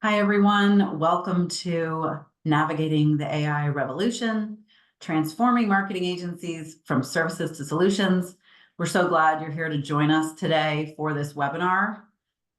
Hi, everyone. Welcome to Navigating the AI Revolution, Transforming Marketing Agencies from Services to Solutions. We're so glad you're here to join us today for this webinar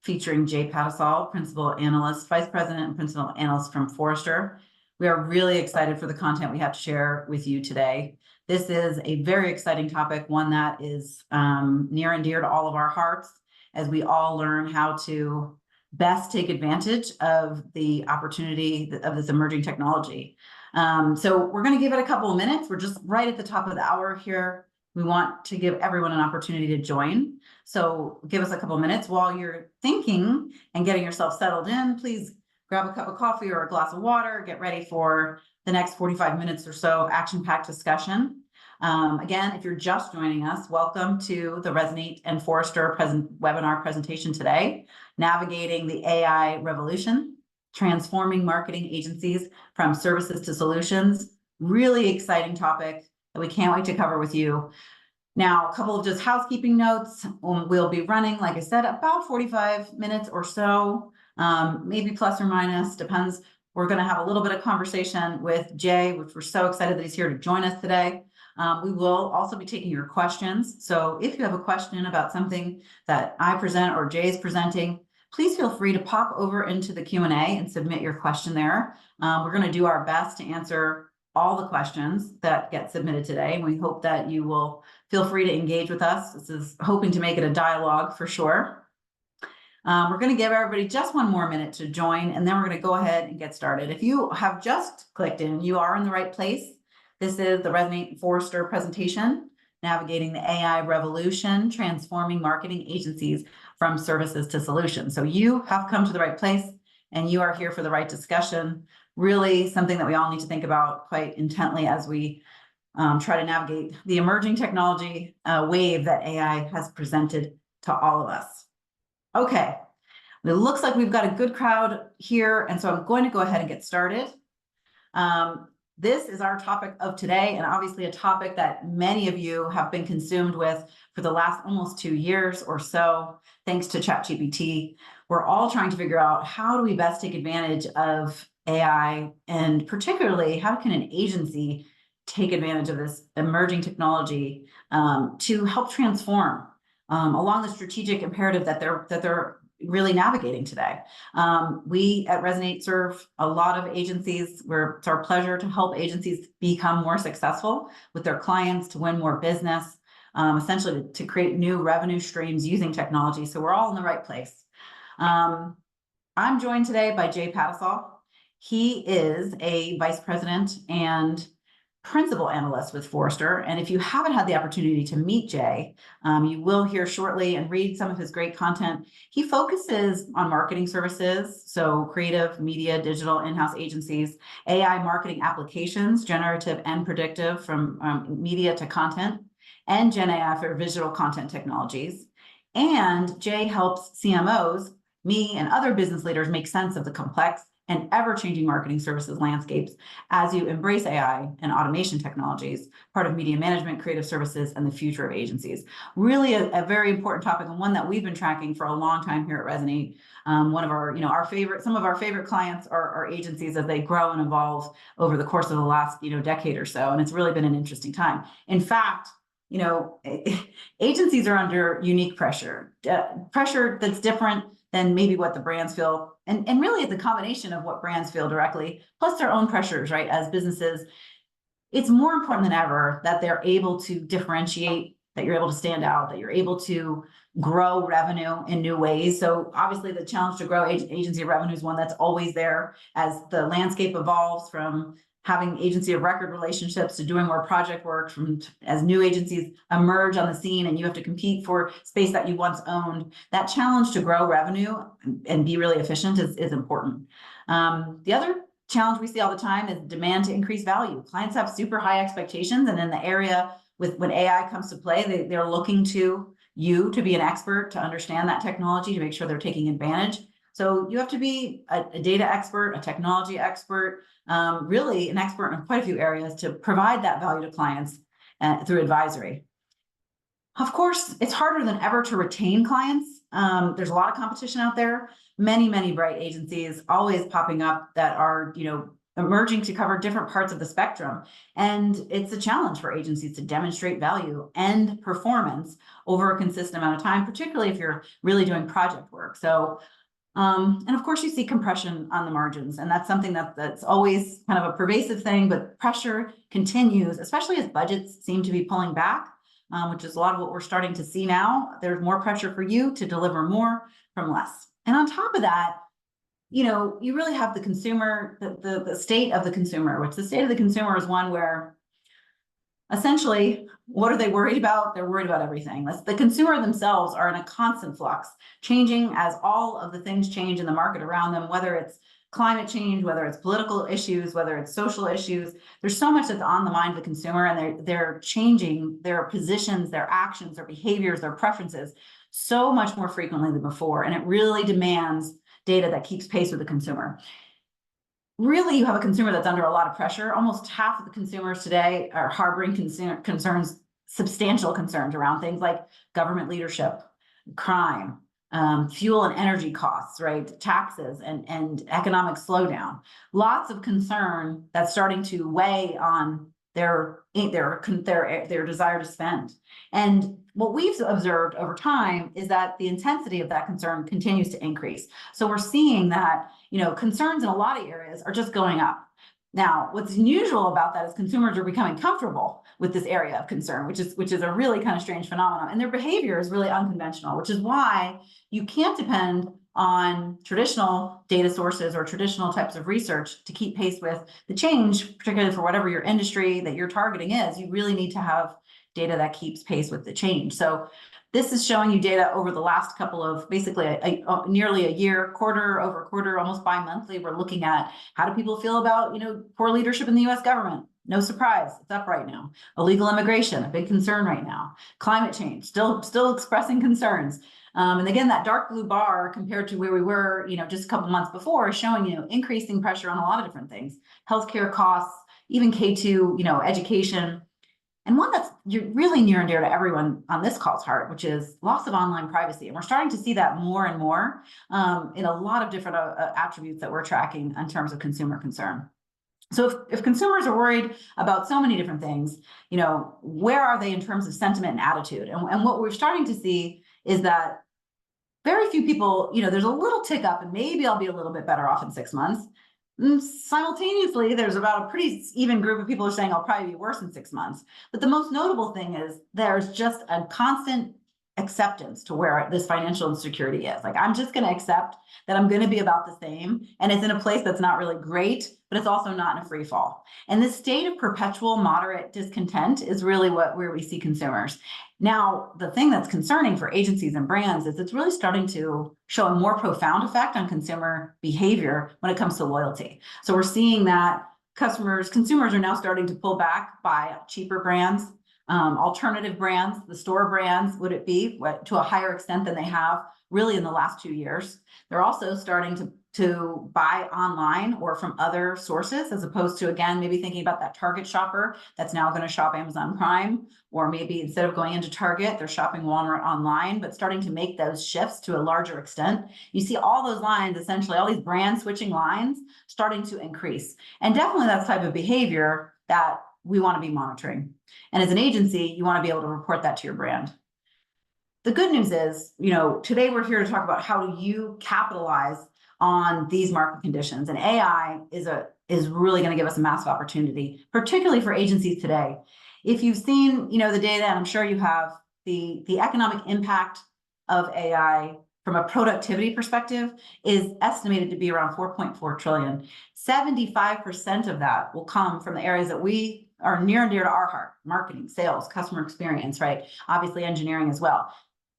featuring Jay Patasol, Principal Analyst, Vice President and Principal Analyst from Forrester. We are really excited for the content we have to share with you today. This is a very exciting topic, one that is near and dear to all of our hearts as we all learn how to best take advantage of the opportunity of this emerging technology. So we're going to give it a couple of minutes. We're just right at the top of the hour here. We want to give everyone an opportunity to join. So give us a couple of minutes while you're thinking and getting yourself settled in. Please grab a cup of coffee or a glass of water. Get ready for the next 45 minutes or so action-packed discussion. Again, if you're just joining us, welcome to the Resonate and Forrester webinar presentation today, Navigating the AI Revolution, Transforming Marketing Agencies from Services to Solutions. Really exciting topic that we can't wait to cover with you. Now, a couple of just housekeeping notes. We'll be running, like I said, about 45 minutes or so, maybe plus or minus, depends. We're going to have a little bit of conversation with Jay, which we're so excited that he's here to join us today. We will also be taking your questions. So if you have a question about something that I present or Jay's presenting, please feel free to pop over into the Q&A and submit your question there. We're going to do our best to answer all the questions that get submitted today. And we hope that you will feel free to engage with us. This is hoping to make it a dialogue for sure. We're going to give everybody just one more minute to join, and then we're going to go ahead and get started. If you have just clicked in, you are in the right place. This is the Resonate Forrester presentation, Navigating the AI Revolution, Transforming Marketing Agencies from Services to Solutions. So you have come to the right place, and you are here for the right discussion. Really something that we all need to think about quite intently as we try to navigate the emerging technology wave that AI has presented to all of us. Okay, it looks like we've got a good crowd here, and so I'm going to go ahead and get started. This is our topic of today, and obviously a topic that many of you have been consumed with for the last almost 2 years or so, thanks to ChatGPT. We're all trying to figure out how do we best take advantage of AI, and particularly how can an agency take advantage of this emerging technology to help transform along the strategic imperative that they're really navigating today. We at Resonate serve a lot of agencies. It's our pleasure to help agencies become more successful with their clients, to win more business, essentially to create new revenue streams using technology. So we're all in the right place. I'm joined today by Jay Patasol. He is a vice president and principal analyst with Forrester. And if you haven't had the opportunity to meet Jay, you will hear shortly and read some of his great content. He focuses on marketing services, so creative, media, digital, in-house agencies, AI marketing applications, generative and predictive, from media to content, and Gen AI for visual content technologies. And Jay helps CMOs, me and other business leaders, make sense of the complex and ever-changing marketing services landscapes as you embrace AI and automation technologies, part of media management, creative services, and the future of agencies. Really a very important topic, and one that we've been tracking for a long time here at Resonate. One of our, some of our favorite clients are agencies as they grow and evolve over the course of the last, decade or so. And it's really been an interesting time. In fact, agencies are under unique pressure that's different than maybe what the brands feel. And really it's a combination of what brands feel directly, plus their own pressures, right? As businesses, it's more important than ever that they're able to differentiate, that you're able to stand out, that you're able to grow revenue in new ways. So obviously the challenge to grow agency revenue is one that's always there as the landscape evolves from having agency of record relationships to doing more project work, as new agencies emerge on the scene and you have to compete for space that you once owned. That challenge to grow revenue and be really efficient is important. The other challenge we see all the time is demand to increase value. Clients have super high expectations, and in the area when AI comes to play, they're looking to you to be an expert, to understand that technology, to make sure they're taking advantage. So you have to be a data expert, a technology expert, really an expert in quite a few areas to provide that value to clients through advisory. Of course, it's harder than ever to retain clients There's a lot of competition out there. Many bright agencies always popping up that are, emerging to cover different parts of the spectrum. And it's a challenge for agencies to demonstrate value and performance over a consistent amount of time, particularly if you're really doing project work. So, and of course you see compression on the margins, and that's something that's always kind of a pervasive thing, but pressure continues, especially as budgets seem to be pulling back, which is a lot of what we're starting to see now. There's more pressure for you to deliver more from less. And on top of that, you really have the consumer, the state of the consumer, which the state of the consumer is one where essentially, what are they worried about? They're worried about everything. The consumer themselves are in a constant flux, changing as all of the things change in the market around them, whether it's climate change, whether it's political issues, whether it's social issues. There's so much that's on the mind of the consumer, and they're changing their positions, their actions, their behaviors, their preferences so much more frequently than before. And it really demands data that keeps pace with the consumer. Really, you have a consumer that's under a lot of pressure. Almost half of the consumers today are harboring concerns, substantial concerns around things like government leadership, crime, fuel and energy costs, right? Taxes and economic slowdown. Lots of concern that's starting to weigh on their desire to spend. And what we've observed over time is that the intensity of that concern continues to increase. So we're seeing that, concerns in a lot of areas are just going up. Now, what's unusual about that is consumers are becoming comfortable with this area of concern, which is a really kind of strange phenomenon. And their behavior is really unconventional, which is why you can't depend on traditional data sources or traditional types of research to keep pace with the change, particularly for whatever your industry that you're targeting is. You really need to have data that keeps pace with the change. So this is showing you data over the last couple of basically nearly a year, quarter over quarter, almost bi-monthly. We're looking at how do people feel about, poor leadership in the US government. No surprise, it's up right now. Illegal immigration, a big concern right now. Climate change, still expressing concerns. And again, that dark blue bar compared to where we were, just a couple months before is showing you increasing pressure on a lot of different things. Healthcare costs, even K-2, education. And one that's really near and dear to everyone on this call's heart, which is loss of online privacy. And we're starting to see that more and more in a lot of different attributes that we're tracking in terms of consumer concern. So if consumers are worried about so many different things, where are they in terms of sentiment and attitude? And what we're starting to see is that very few people, there's a little tick up and maybe I'll be a little bit better off in 6 months. Simultaneously, there's about a pretty even group of people who are saying I'll probably be worse in 6 months. But the most notable thing is there's just a constant acceptance to where this financial insecurity is. Like, I'm just going to accept that I'm going to be about the same. And it's in a place that's not really great, but it's also not in a free fall. And this state of perpetual moderate discontent is really where we see consumers. Now, the thing that's concerning for agencies and brands is it's really starting to show a more profound effect on consumer behavior when it comes to loyalty. So we're seeing that consumers are now starting to pull back by cheaper brands, alternative brands, the store brands, would it be, to a higher extent than they have really in the last 2 years. They're also starting to buy online or from other sources, as opposed to, again, maybe thinking about that Target shopper that's now going to shop Amazon Prime, or maybe instead of going into Target, they're shopping Walmart online, but starting to make those shifts to a larger extent. You see all those lines, essentially all these brand switching lines starting to increase. And definitely that's the type of behavior that we want to be monitoring. And as an agency, you want to be able to report that to your brand. The good news is, today we're here to talk about how do you capitalize on these market conditions. And AI is really going to give us a massive opportunity, particularly for agencies today. If you've seen, the data, and I'm sure you have, the economic impact of AI from a productivity perspective is estimated to be around 4.4 trillion. 75% of that will come from the areas that we are near and dear to our heart: marketing, sales, customer experience, right? Obviously engineering as well.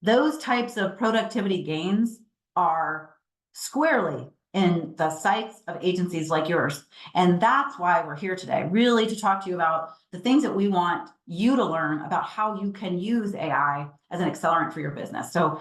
Those types of productivity gains are squarely in the sights of agencies like yours. And that's why we're here today, really to talk to you about the things that we want you to learn about how you can use AI as an accelerant for your business. So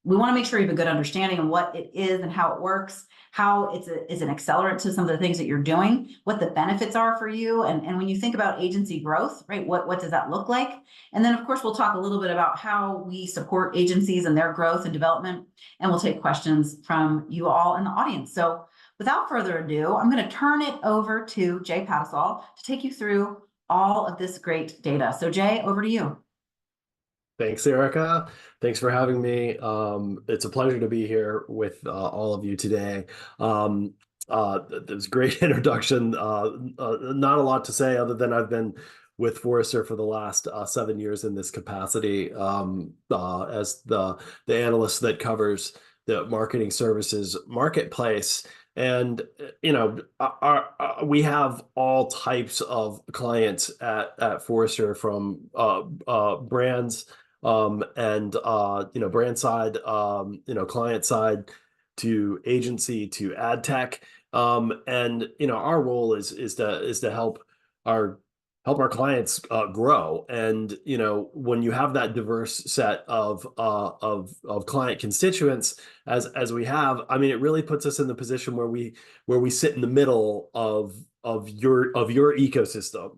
we want to make sure you have a good understanding of what it is and how it works, how is an accelerant to some of the things that you're doing, what the benefits are for you. And when you think about agency growth, right, what does that look like? And then, of course, we'll talk a little bit about how we support agencies and their growth and development. And we'll take questions from you all in the audience. So without further ado, I'm going to turn it over to Jay Patisal to take you through all of this great data. So Jay, over to you. Thanks, Erica. Thanks for having me. It's a pleasure to be here with all of you today. That was a great introduction. Not a lot to say other than I've been with Forrester for the last 7 years in this capacity as the analyst that covers the marketing services marketplace. And we have all types of clients at Forrester, from brands and brand side, client side, to agency, to ad tech. And our role is to help our clients grow. And when you have that diverse set of client constituents as we have, I mean, it really puts us in the position where we sit in the middle of your ecosystem,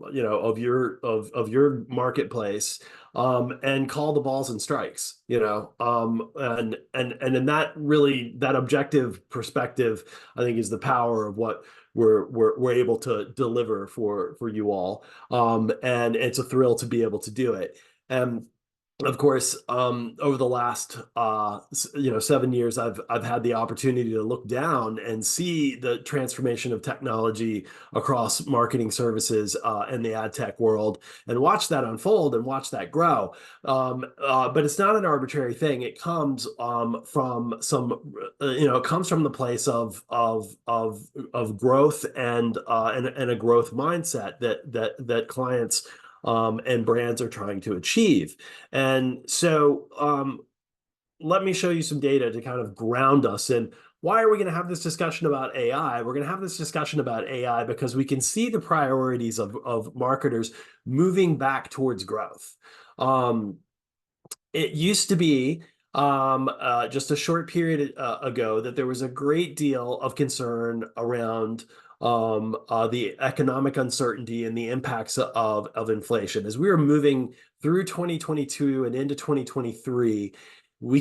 of your marketplace, and call the balls and strikes, and in that objective perspective, I think, is the power of what we're able to deliver for you all. And it's a thrill to be able to do it. And of course, over the last 7 years, I've had the opportunity to look down and see the transformation of technology across marketing services and the ad tech world, and watch that unfold and watch that grow. But it's not an arbitrary thing. It comes from it comes from the place of growth and a growth mindset that clients and brands are trying to achieve. And so let me show you some data to kind of ground us in why are we going to have this discussion about AI. We're going to have this discussion about AI because we can see the priorities of marketers moving back towards growth. It used to be just a short period ago that there was a great deal of concern around the economic uncertainty and the impacts of inflation. As we were moving through 2022 and into 2023, we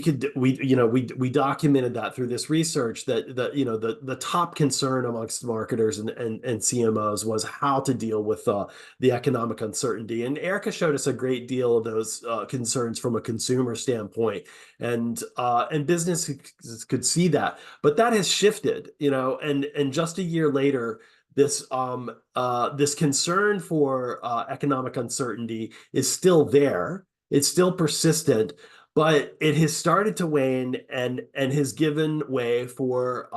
documented that through this research that the top concern amongst marketers and CMOs was how to deal with the economic uncertainty. And Erica showed us a great deal of those concerns from a consumer standpoint, and businesses could see that. But that has shifted, and just a year later, this concern for economic uncertainty is still there. It's still persistent, but it has started to wane and has given way for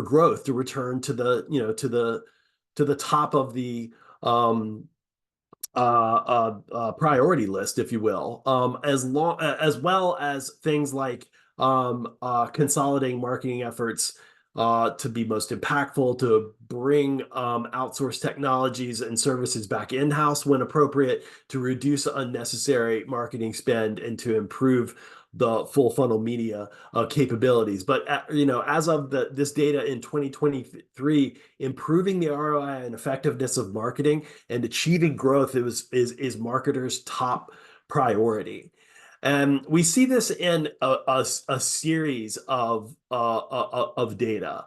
growth to return to the top of the priority list, if you will, as well as things like consolidating marketing efforts to be most impactful, to bring outsourced technologies and services back in-house when appropriate, to reduce unnecessary marketing spend, and to improve the full funnel media capabilities. But as of this data in 2023, improving the ROI and effectiveness of marketing and achieving growth is marketers' top priority. And we see this in a series of data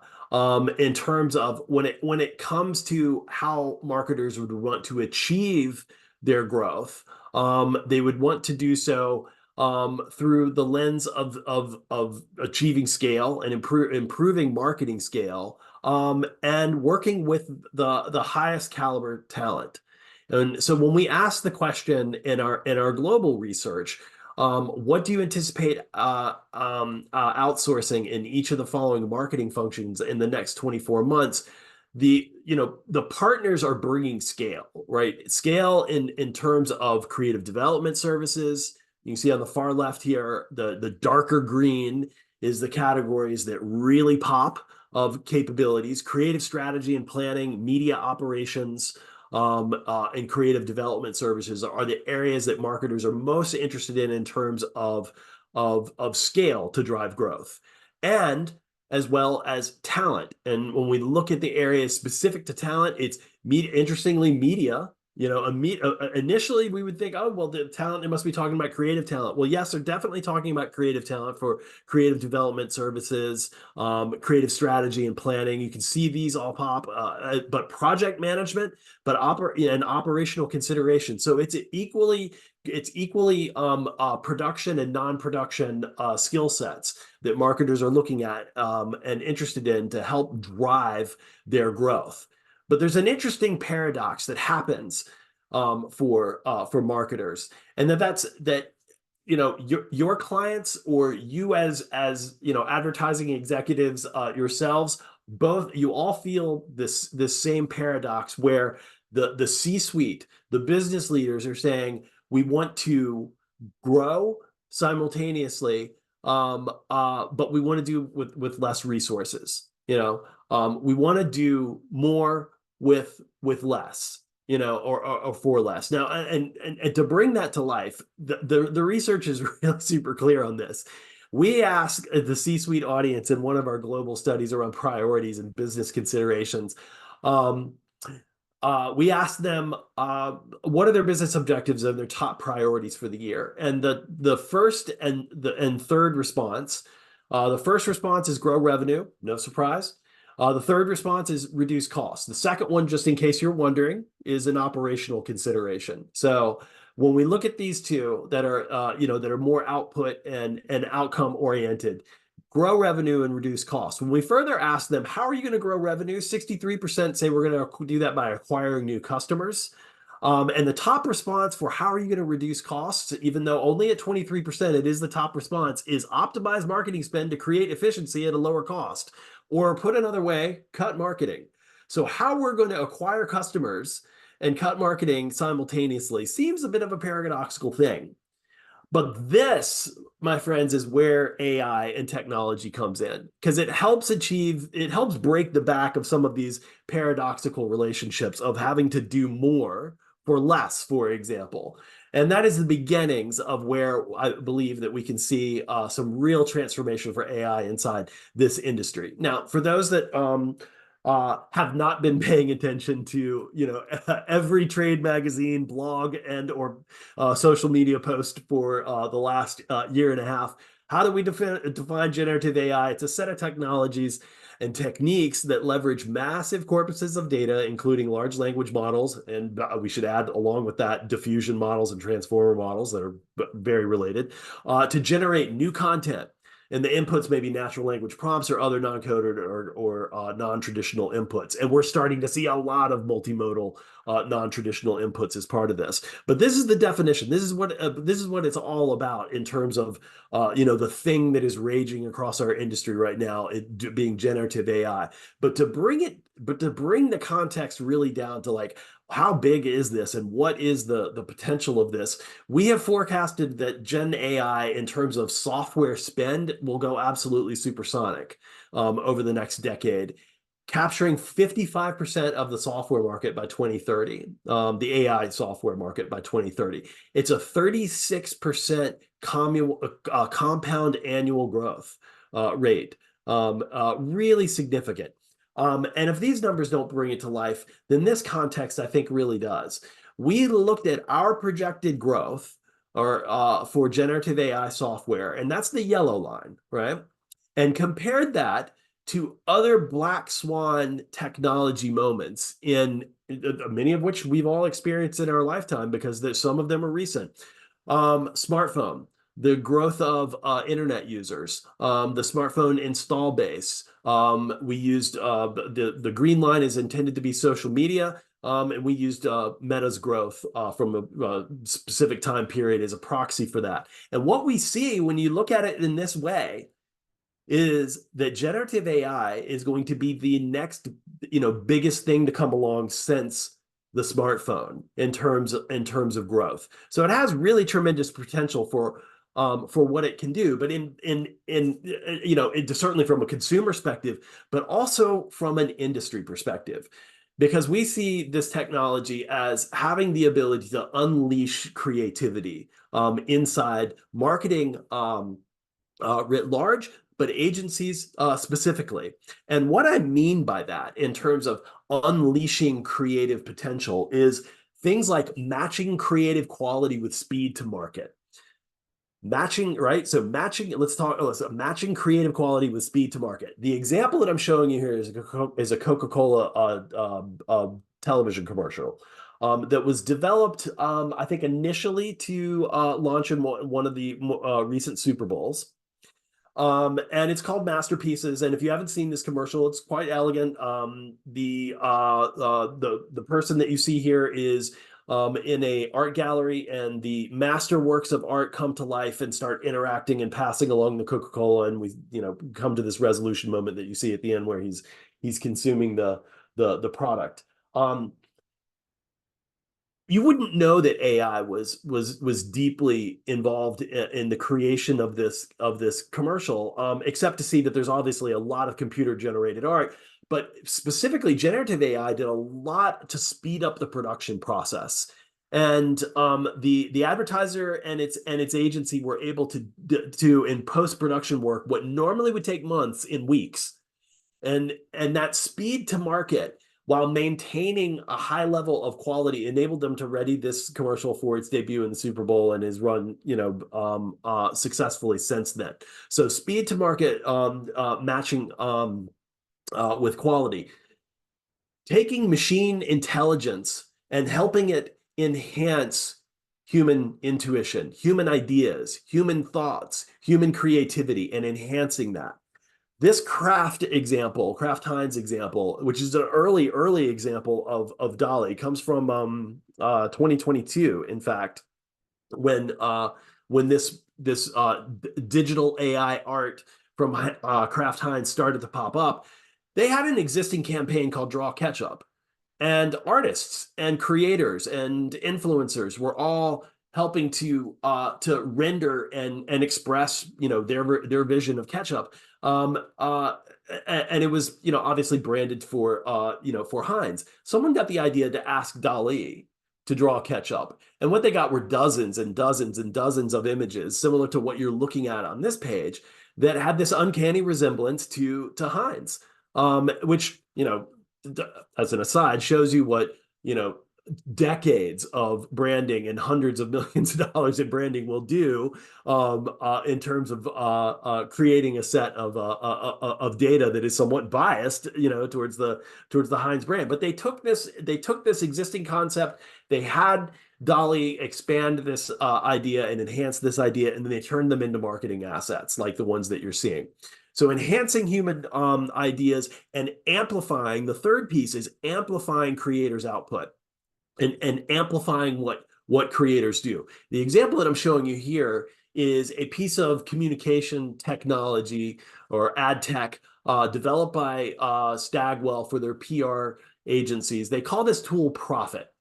in terms of when it comes to how marketers would want to achieve their growth. They would want to do so through the lens of achieving scale and improving marketing scale, and working with the highest caliber talent. And so when we ask the question in our global research, what do you anticipate outsourcing in each of the following marketing functions in the next 24 months? The partners are bringing scale, right? Scale in terms of creative development services. You can see on the far left here, the darker green is the categories that really pop of capabilities: creative strategy and planning, media operations, and creative development services are the areas that marketers are most interested in terms of of scale to drive growth, and as well as talent. And when we look at the areas specific to talent, it's interestingly media. Initially we would think, oh, well, the talent, they must be talking about creative talent. Well, yes, they're definitely talking about creative talent for creative development services, creative strategy and planning. You can see these all pop, but project management, but and operational consideration. So it's equally production and non-production skill sets that marketers are looking at and interested in to help drive their growth. But there's an interesting paradox that happens for marketers, and that's that your clients, or you as advertising executives yourselves, both, you all feel this same paradox where the C-suite, the business leaders are saying, we want to grow simultaneously, but we want to do with less resources. We want to do more with less, or for less. Now, and to bring that to life, the research is really super clear on this. We asked the C-suite audience in one of our global studies around priorities and business considerations. We asked them what are their business objectives and their top priorities for the year. And the first and third response, the first response is grow revenue, no surprise. The third response is reduce costs. The second one, just in case you're wondering, is an operational consideration. So when we look at these two that are that are more output and outcome oriented, grow revenue and reduce costs. When we further ask them, how are you going to grow revenue? 63% say we're going to do that by acquiring new customers. And the top response for how are you going to reduce costs, even though only at 23% it is the top response, is optimize marketing spend to create efficiency at a lower cost. Or put another way, cut marketing. So how we're going to acquire customers and cut marketing simultaneously seems a bit of a paradoxical thing. But this, my friends, is where AI and technology comes in, because it helps break the back of some of these paradoxical relationships of having to do more for less, for example. And that is the beginnings of where I believe that we can see some real transformation for AI inside this industry. Now, for those that have not been paying attention to every trade magazine, blog, and or social media post for the last year and a half, how do we define generative AI? It's a set of technologies and techniques that leverage massive corpuses of data, including large language models, and we should add along with that diffusion models and transformer models that are very related, to generate new content. And the inputs may be natural language prompts or other non-coded or non-traditional inputs. And we're starting to see a lot of multimodal non-traditional inputs as part of this. But this is the definition. This is what it's all about in terms of the thing that is raging across our industry right now, it being generative AI. But to bring the context really down to like, how big is this and what is the potential of this? We have forecasted that Gen AI in terms of software spend will go absolutely supersonic over the next decade, capturing 55% of the software market by 2030, the AI software market by 2030. It's a 36% compound annual growth rate, really significant. And if these numbers don't bring it to life, then this context, I think, really does. We looked at our projected growth for generative AI software, and that's the yellow line, right? And compared that to other black swan technology moments, in many of which we've all experienced in our lifetime because some of them are recent. Smartphone, the growth of internet users, the smartphone install base. We used the green line is intended to be social media, and we used Meta's growth from a specific time period as a proxy for that. And what we see when you look at it in this way is that generative AI is going to be the next biggest thing to come along since the smartphone in terms of growth. So it has really tremendous potential for what it can do, but certainly from a consumer perspective, but also from an industry perspective, because we see this technology as having the ability to unleash creativity inside marketing writ large, but agencies specifically. And what I mean by that in terms of unleashing creative potential is things like matching creative quality with speed to market. Matching, right? So matching, matching creative quality with speed to market. The example that I'm showing you here is a Coca-Cola television commercial that was developed, I think, initially to launch in one of the recent Super Bowls. And it's called Masterpieces. And if you haven't seen this commercial, it's quite elegant. The person that you see here is in a art gallery, and the master works of art come to life and start interacting and passing along the Coca-Cola, and we come to this resolution moment that you see at the end where he's consuming the product. You wouldn't know that AI was deeply involved in the creation of this commercial, except to see that there's obviously a lot of computer generated art. But specifically, generative AI did a lot to speed up the production process, and the advertiser and its agency were able to in post-production work what normally would take months in weeks, and that speed to market while maintaining a high level of quality enabled them to ready this commercial for its debut in the Super Bowl, and has run successfully since then. So speed to market, matching with quality, taking machine intelligence and helping it enhance human intuition, human ideas, human thoughts, human creativity, and enhancing that. This Kraft Heinz example, which is an early example of DALL-E, comes from 2022. In fact, when this digital AI art from Kraft Heinz started to pop up, they had an existing campaign called Draw Ketchup, and artists and creators and influencers were all helping to render and express their vision of ketchup, and it was obviously branded for for Heinz. Someone got the idea to ask DALL-E to draw ketchup, and what they got were dozens and dozens and dozens of images similar to what you're looking at on this page that had this uncanny resemblance to Heinz, which as an aside shows you what decades of branding and hundreds of millions of dollars in branding will do in terms of creating a set of data that is somewhat biased, towards the Heinz brand. But they took this existing concept, they had DALL-E expand this idea and enhance this idea, and then they turned them into marketing assets like the ones that you're seeing. So enhancing human ideas and amplifying, the third piece is amplifying creators' output and amplifying what creators do. The example that I'm showing you here is a piece of communication technology or ad tech developed by Stagwell for their PR agencies. They call this tool Profit.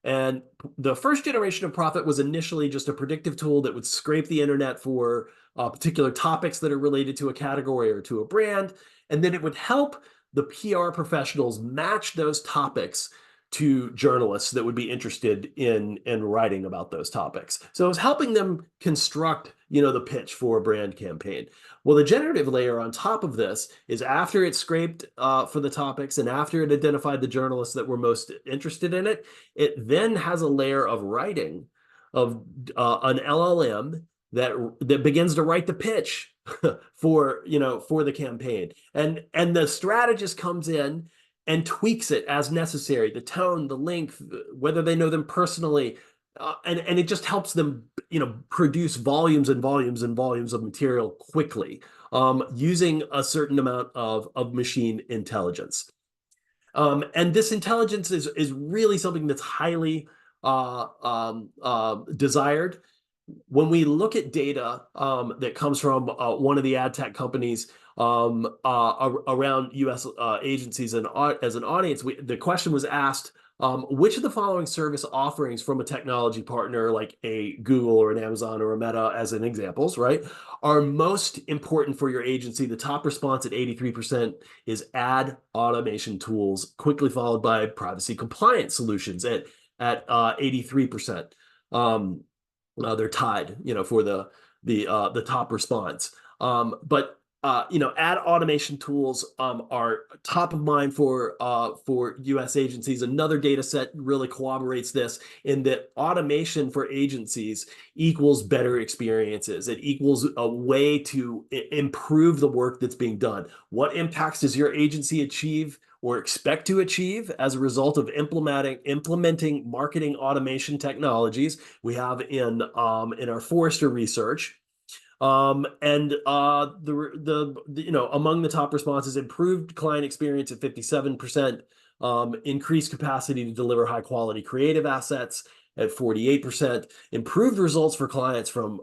And the first generation of Profit was initially just a predictive tool that would scrape the internet for particular topics that are related to a category or to a brand. And then it would help the PR professionals match those topics to journalists that would be interested in writing about those topics. So it was helping them construct, the pitch for a brand campaign. Well, the generative layer on top of this is, after it scraped for the topics and after it identified the journalists that were most interested in it, it then has a layer of writing of an LLM that begins to write the pitch for the campaign, and the strategist comes in and tweaks it as necessary, the tone, the length, whether they know them personally, and it just helps them, produce volumes and volumes and volumes of material quickly, using a certain amount of machine intelligence. And this intelligence is really something that's highly desired. When we look at data that comes from one of the ad tech companies around U.S. agencies, and as an audience, the question was asked, which of the following service offerings from a technology partner like a Google or an Amazon or a Meta, as in examples, right, are most important for your agency? The top response at 83% is ad automation tools, quickly followed by privacy compliance solutions at 83%. They're tied, for the top response. But ad automation tools are top of mind for U.S. agencies. Another data set really corroborates this in that automation for agencies equals better experiences. It equals a way to improve the work that's being done. What impacts does your agency achieve or expect to achieve as a result of implementing marketing automation technologies? We have in our Forrester research. And among the top responses, improved client experience at 57%, increased capacity to deliver high quality creative assets at 48%, improved results for clients from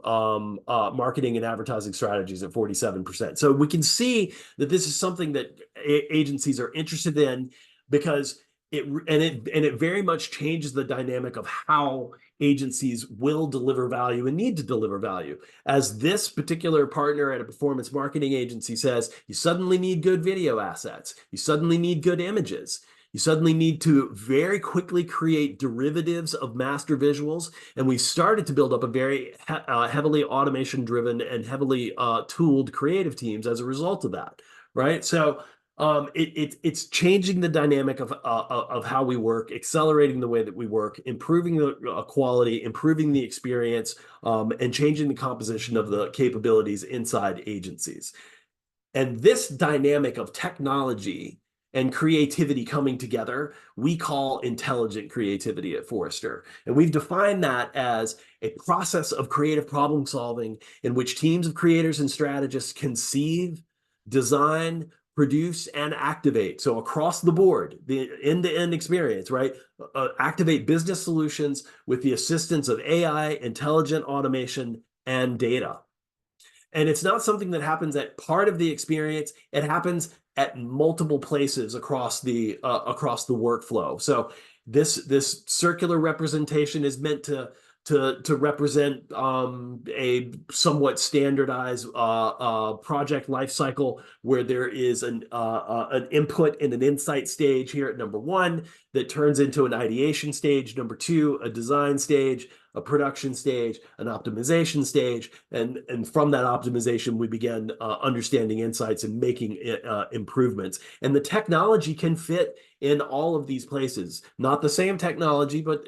marketing and advertising strategies at 47%. So we can see that this is something that agencies are interested in, because it very much changes the dynamic of how agencies will deliver value and need to deliver value. As this particular partner at a performance marketing agency says, you suddenly need good video assets. You suddenly need good images. You suddenly need to very quickly create derivatives of master visuals. And we started to build up a very heavily automation driven and heavily tooled creative teams as a result of that, right? So it's changing the dynamic of how we work, accelerating the way that we work, improving the quality, improving the experience, and changing the composition of the capabilities inside agencies. And this dynamic of technology and creativity coming together, we call intelligent creativity at Forrester. And we've defined that as a process of creative problem solving in which teams of creators and strategists conceive, design, produce, and activate. So across the board, the end-to-end experience, right? Activate business solutions with the assistance of AI, intelligent automation, and data. And it's not something that happens at part of the experience. It happens at multiple places across the workflow. So this circular representation is meant to represent a somewhat standardized project lifecycle, where there is an input and an insight stage here at number one that turns into an ideation stage, number two, a design stage, a production stage, an optimization stage, and from that optimization, we begin understanding insights and making improvements. And the technology can fit in all of these places. Not the same technology, but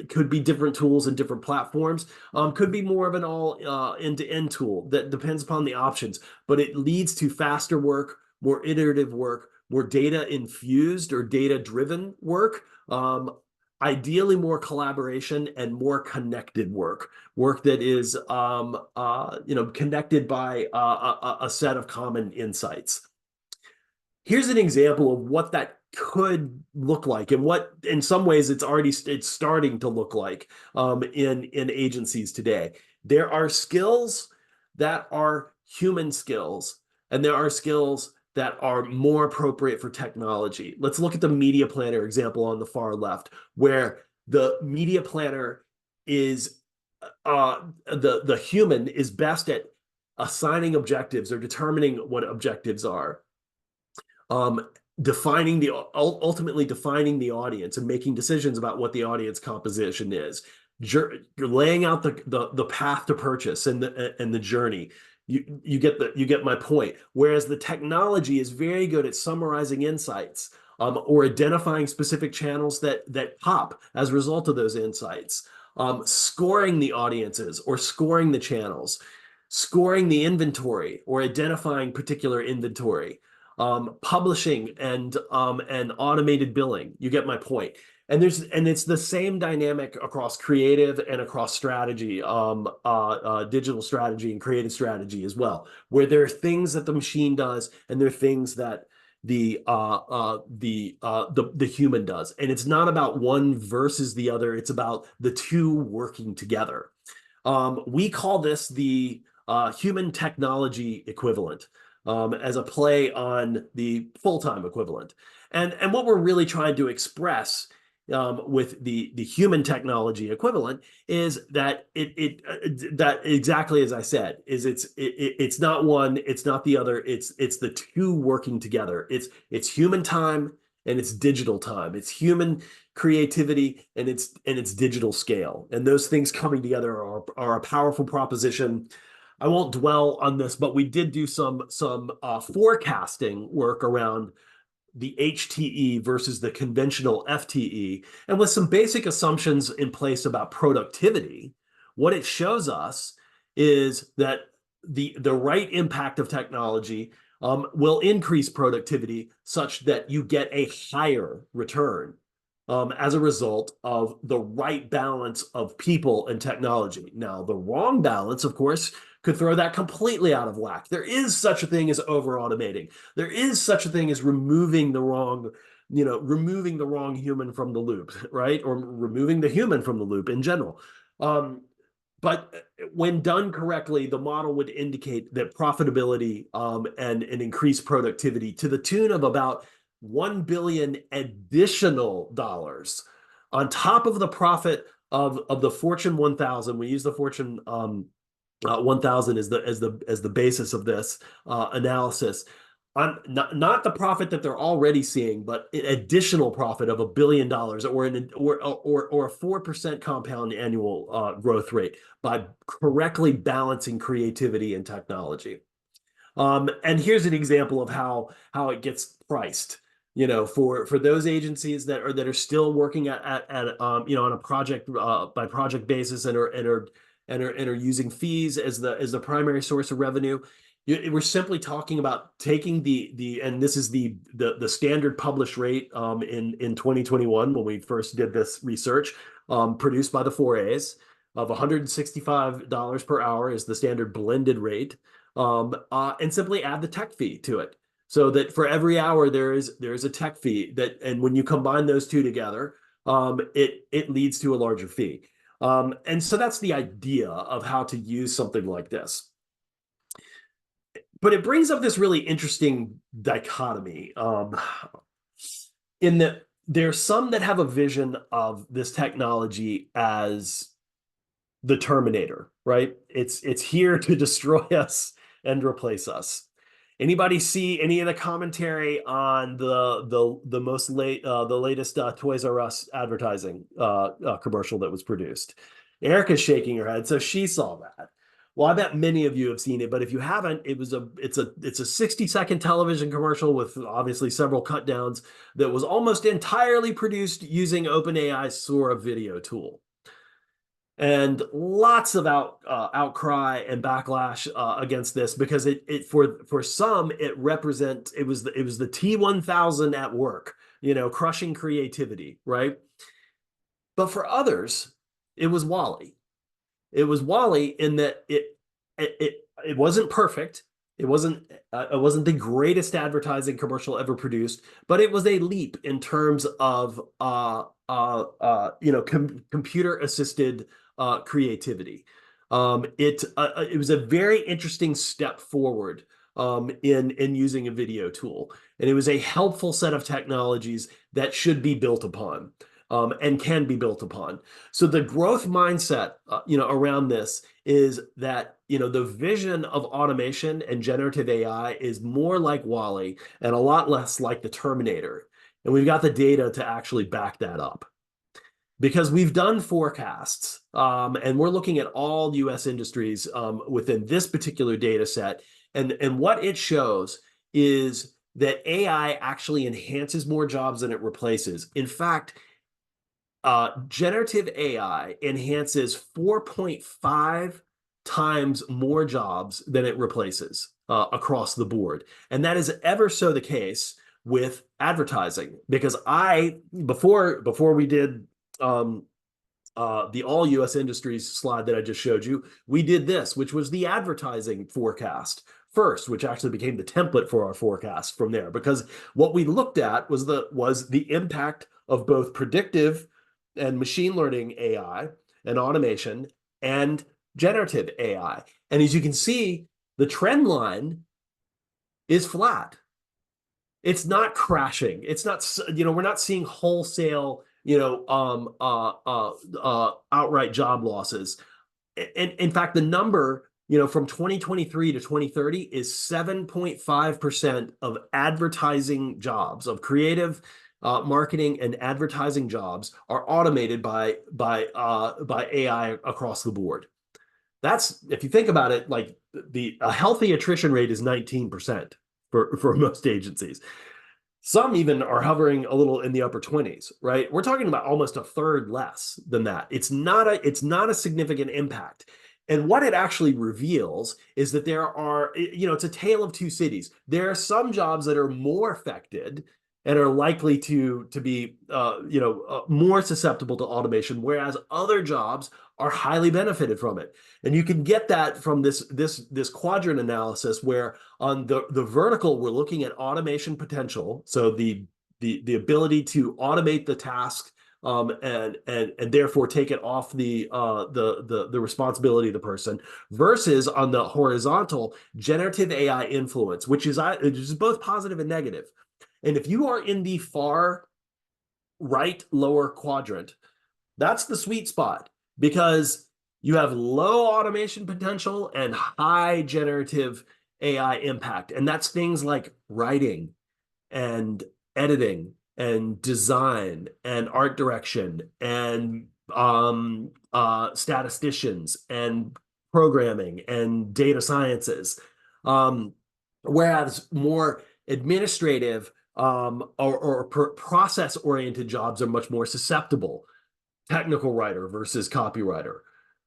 could be different tools and different platforms. Could be more of an all end-to-end tool that depends upon the options, but it leads to faster work, more iterative work, more data infused or data driven work. Ideally more collaboration and more connected work that is connected by a set of common insights. Here's an example of what that could look like, and what in some ways it's starting to look like in agencies today. There are skills that are human skills, and there are skills that are more appropriate for technology. Let's look at the media planner example on the far left, where the media planner is the human is best at assigning objectives or determining what objectives are, ultimately defining the audience and making decisions about what the audience composition is. You're laying out the path to purchase and the journey. You get my point. Whereas the technology is very good at summarizing insights, or identifying specific channels that pop as a result of those insights, scoring the audiences or scoring the channels, scoring the inventory or identifying particular inventory, publishing and automated billing. You get my point. And it's the same dynamic across creative and across strategy, digital strategy and creative strategy as well, where there are things that the machine does and there are things that the human does. And it's not about one versus the other. It's about the two working together. We call this the human technology equivalent, as a play on the full-time equivalent. And what we're really trying to express with the human technology equivalent is that that exactly as I said, is it's not one, it's not the other, it's the two working together. It's human time and it's digital time. It's human creativity, and its digital scale. And those things coming together are a powerful proposition. I won't dwell on this, but we did do some forecasting work around the HTE versus the conventional FTE. And with some basic assumptions in place about productivity, what it shows us is that the right impact of technology will increase productivity such that you get a higher return as a result of the right balance of people and technology. Now, the wrong balance, of course, could throw that completely out of whack. There is such a thing as over automating. There is such a thing as removing the wrong human from the loop, right? Or removing the human from the loop in general. But when done correctly, the model would indicate that profitability and increased productivity to the tune of about 1 billion additional dollars on top of the profit of the Fortune 1000. We use the Fortune 1000 as the basis of this analysis. On not the profit that they're already seeing, but an additional profit of $1 billion or a 4% compound annual growth rate by correctly balancing creativity and technology. And here's an example of how it gets priced. For those agencies that are still working at on a project by project basis and are using fees as the primary source of revenue. We're simply talking about taking and this is the standard published rate in 2021 when we first did this research, produced by the 4As, of $165 per hour is the standard blended rate, and simply add the tech fee to it. So that for every hour there is a tech fee and when you combine those two together, it leads to a larger fee. And so that's the idea of how to use something like this. But it brings up this really interesting dichotomy in that there's some that have a vision of this technology as the Terminator, right? It's here to destroy us and replace us. Anybody see any of the commentary on the latest Toys R Us advertising commercial that was produced? Erica's shaking her head, so she saw that. Well, I bet many of you have seen it, but if you haven't, it's a 60-second television commercial with obviously several cut downs that was almost entirely produced using OpenAI's Sora video tool. And lots of outcry and backlash against this because for some it was the T1000 at work, crushing creativity, right? But for others, it was WALL-E. It was WALL-E in that it wasn't perfect. It wasn't the greatest advertising commercial ever produced, but it was a leap in terms of computer assisted creativity. It was a very interesting step forward in using a video tool, and it was a helpful set of technologies that should be built upon. And can be built upon. So the growth mindset, around this is that, the vision of automation and generative AI is more like WALL-E and a lot less like the Terminator. And we've got the data to actually back that up. Because we've done forecasts, and we're looking at all U.S. industries within this particular data set. And what it shows is that AI actually enhances more jobs than it replaces. In fact, generative AI enhances 4.5 times more jobs than it replaces across the board. And that is ever so the case with advertising, because before we did the all U.S. industries slide that I just showed you, we did this, which was the advertising forecast first, which actually became the template for our forecast from there, because what we looked at was the impact of both predictive and machine learning AI and automation and generative AI. And as you can see, the trend line is flat. It's not crashing. It's not, we're not seeing wholesale, outright job losses. And in fact, the number, from 2023 to 2030 is 7.5% of advertising jobs, of creative marketing and advertising jobs are automated by AI across the board. That's, if you think about it, like a healthy attrition rate is 19% for most agencies. Some even are hovering a little in the upper 20s, right? We're talking about almost a third less than that. It's not a significant impact. And what it actually reveals is that there are, it's a tale of two cities. There are some jobs that are more affected and are likely to be, more susceptible to automation, whereas other jobs are highly benefited from it. And you can get that from this quadrant analysis, where on the vertical, we're looking at automation potential, so the ability to automate the task, and therefore take it off the responsibility of the person, versus on the horizontal, generative AI influence, which is both positive and negative. And if you are in the far right lower quadrant, that's the sweet spot, because you have low automation potential and high generative AI impact. And that's things like writing and editing and design and art direction and statisticians and programming and data sciences. Whereas more administrative or process-oriented jobs are much more susceptible. Technical writer versus copywriter,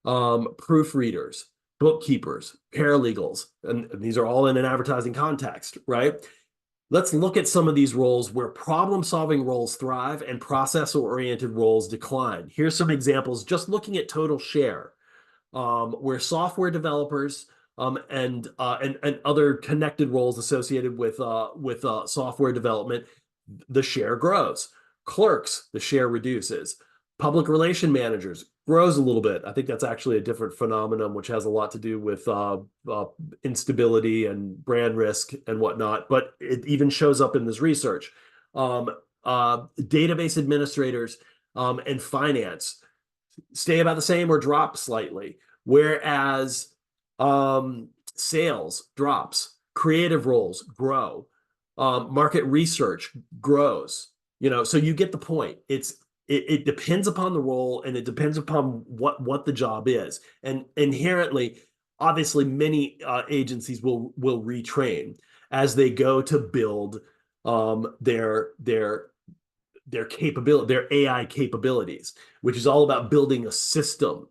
proofreaders, bookkeepers, paralegals, and these are all in an advertising context, right? Let's look at some of these roles where problem-solving roles thrive and process-oriented roles decline. Here's some examples, just looking at total share, where software developers and other connected roles associated with software development, the share grows. Clerks, the share reduces. Public relation managers grows a little bit. I think that's actually a different phenomenon, which has a lot to do with instability and brand risk and whatnot, but it even shows up in this research. Database administrators and finance stay about the same or drop slightly, whereas sales drops, creative roles grow, market research grows. So you get the point. It depends upon the role, and it depends upon what the job is. And inherently, obviously, many agencies will retrain as they go to build their capability, their AI capabilities, which is all about building a system.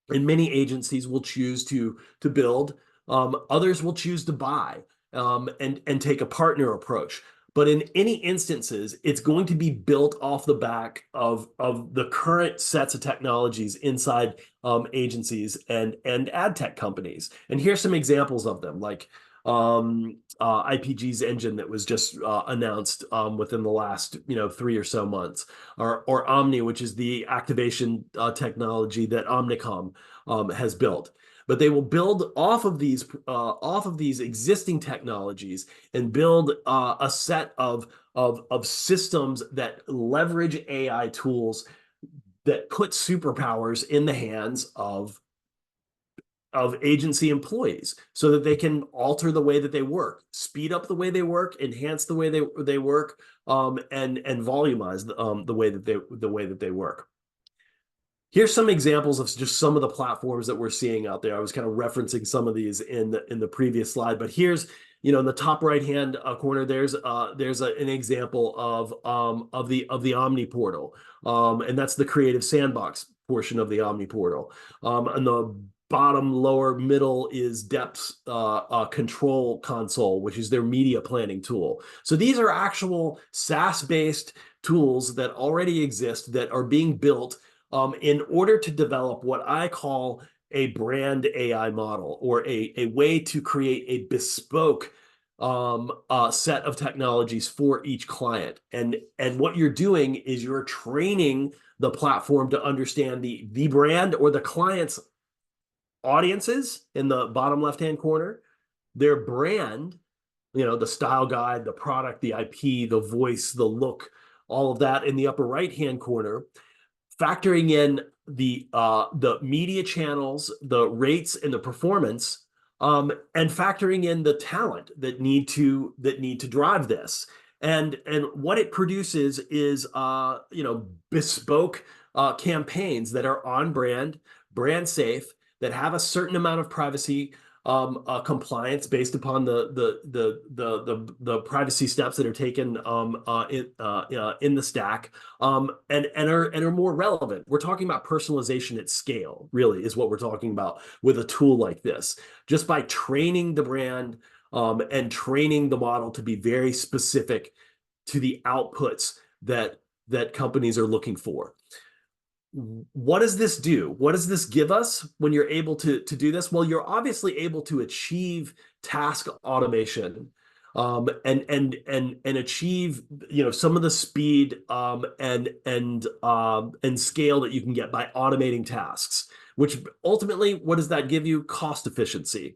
And many agencies will choose to build, others will choose to buy, and take a partner approach. But in any instances, it's going to be built off the back of the current sets of technologies inside agencies and ad tech companies. And here's some examples of them, like IPG's engine that was just announced within the last 3 or so months, or Omni, which is the activation technology that Omnicom has built. But they will build off of these existing technologies and build a set of systems that leverage AI tools that put superpowers in the hands of agency employees, so that they can alter the way that they work, speed up the way they work, enhance the way they work, and volumize the way that they work. Here's some examples of just some of the platforms that we're seeing out there. I was kind of referencing some of these in the previous slide, but here's, in the top right-hand corner, there's an example of the Omni portal, and that's the Creative Sandbox portion of the Omni portal. And the bottom lower middle is Depth's control console, which is their media planning tool. So these are actual SaaS-based tools that already exist, that are being built in order to develop what I call a brand AI model, or a way to create a bespoke set of technologies for each client. And what you're doing is you're training the platform to understand the brand or the client's audiences in the bottom left-hand corner, their brand, the style guide, the product, the IP, the voice, the look, all of that in the upper right-hand corner, factoring in the media channels, the rates, and the performance, and factoring in the talent that need to drive this. And what it produces is bespoke campaigns that are on brand, brand safe, that have a certain amount of privacy compliance based upon the privacy steps that are taken in the stack, and are more relevant. We're talking about personalization at scale, really, is what we're talking about with a tool like this. Just by training the brand and training the model to be very specific to the outputs that companies are looking for. What does this do? What does this give us when you're able to do this? Well, you're obviously able to achieve task automation, and achieve some of the speed and scale that you can get by automating tasks. Which ultimately, what does that give you? Cost efficiency.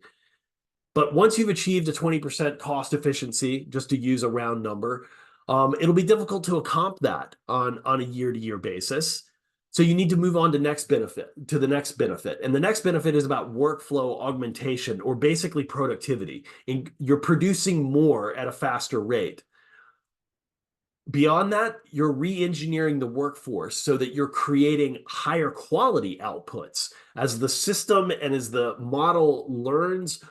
But once you've achieved a 20% cost efficiency, just to use a round number, it'll be difficult to accomplish that on a year-to-year basis. So you need to move on to the next benefit. And the next benefit is about workflow augmentation, or basically productivity. And you're producing more at a faster rate. Beyond that, you're re-engineering the workforce so that you're creating higher quality outputs. As the system and as the model learns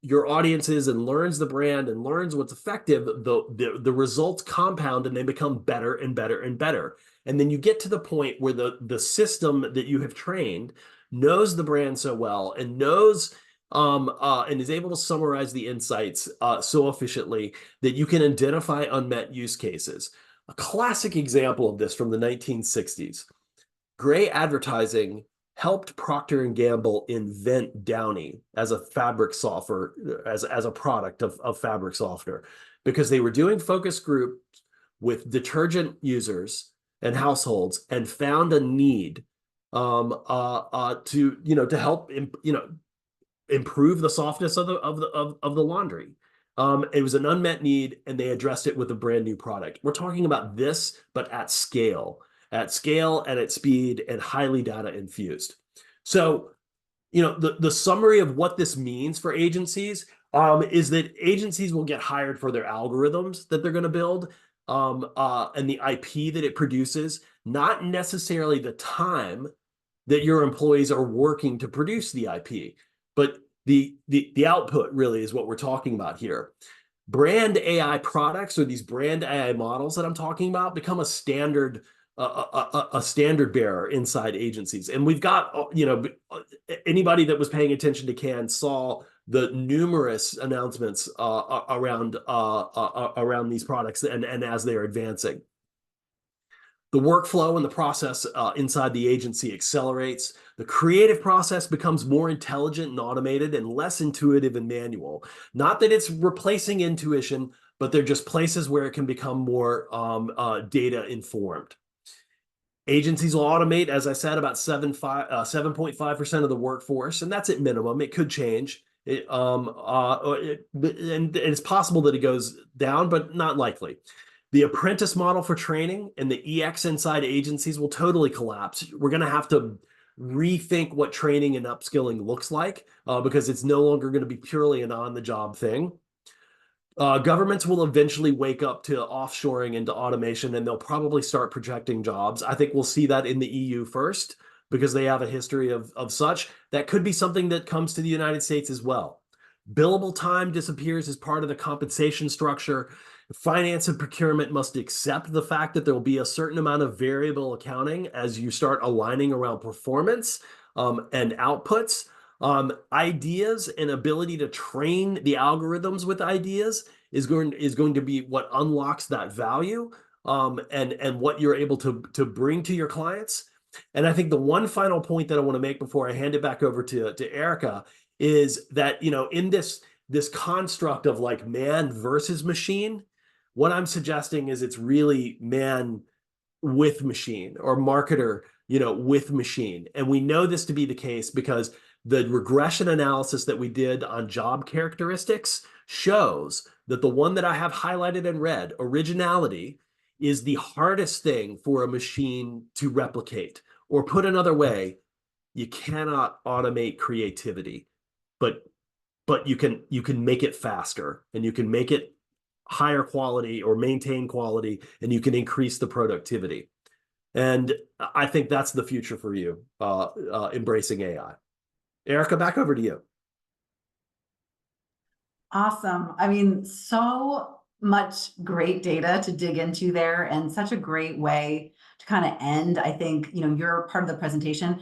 your audiences and learns the brand and learns what's effective, the results compound and they become better and better and better. And then you get to the point where the system that you have trained knows the brand so well and knows and is able to summarize the insights so efficiently that you can identify unmet use cases. A classic example of this from the 1960s. Gray advertising helped Procter & Gamble invent Downy as a fabric softener, as a product of fabric softener, because they were doing focus groups with detergent users and households and found a need to help improve the softness of the laundry. It was an unmet need, and they addressed it with a brand new product. We're talking about this, but at scale and at speed and highly data infused. So, the summary of what this means for agencies is that agencies will get hired for their algorithms that they're going to build, and the IP that it produces, not necessarily the time that your employees are working to produce the IP, but the output really is what we're talking about here. Brand AI products, or these brand AI models that I'm talking about, become a standard bearer inside agencies. And we've got, anybody that was paying attention to Cannes saw the numerous announcements around these products and as they're advancing. The workflow and the process inside the agency accelerates. The creative process becomes more intelligent and automated and less intuitive and manual. Not that it's replacing intuition, but they're just places where it can become more data informed. Agencies will automate, as I said, about 7.5% of the workforce, and that's at minimum. It could change. And it's possible that it goes down, but not likely. The apprentice model for training and the EX inside agencies will totally collapse. We're going to have to rethink what training and upskilling looks like because it's no longer going to be purely an on-the-job thing. Governments will eventually wake up to offshoring and to automation, and they'll probably start projecting jobs. I think we'll see that in the EU first because they have a history of such. That could be something that comes to the United States as well. Billable time disappears as part of the compensation structure. Finance and procurement must accept the fact that there will be a certain amount of variable accounting as you start aligning around performance and outputs. Ideas and ability to train the algorithms with ideas is going to be what unlocks that value and what you're able to bring to your clients. And I think the one final point that I want to make before I hand it back over to Erica is that, in this construct of like man versus machine, what I'm suggesting is it's really man with machine, or marketer, with machine. And we know this to be the case because the regression analysis that we did on job characteristics shows that the one that I have highlighted in red, originality, is the hardest thing for a machine to replicate. Or put another way, you cannot automate creativity, but you can make it faster, and you can make it higher quality or maintain quality, and you can increase the productivity. And I think that's the future for you, embracing AI. Erica, back over to you. Awesome. I mean, so much great data to dig into there, and such a great way to kind of end. I think, you're part of the presentation.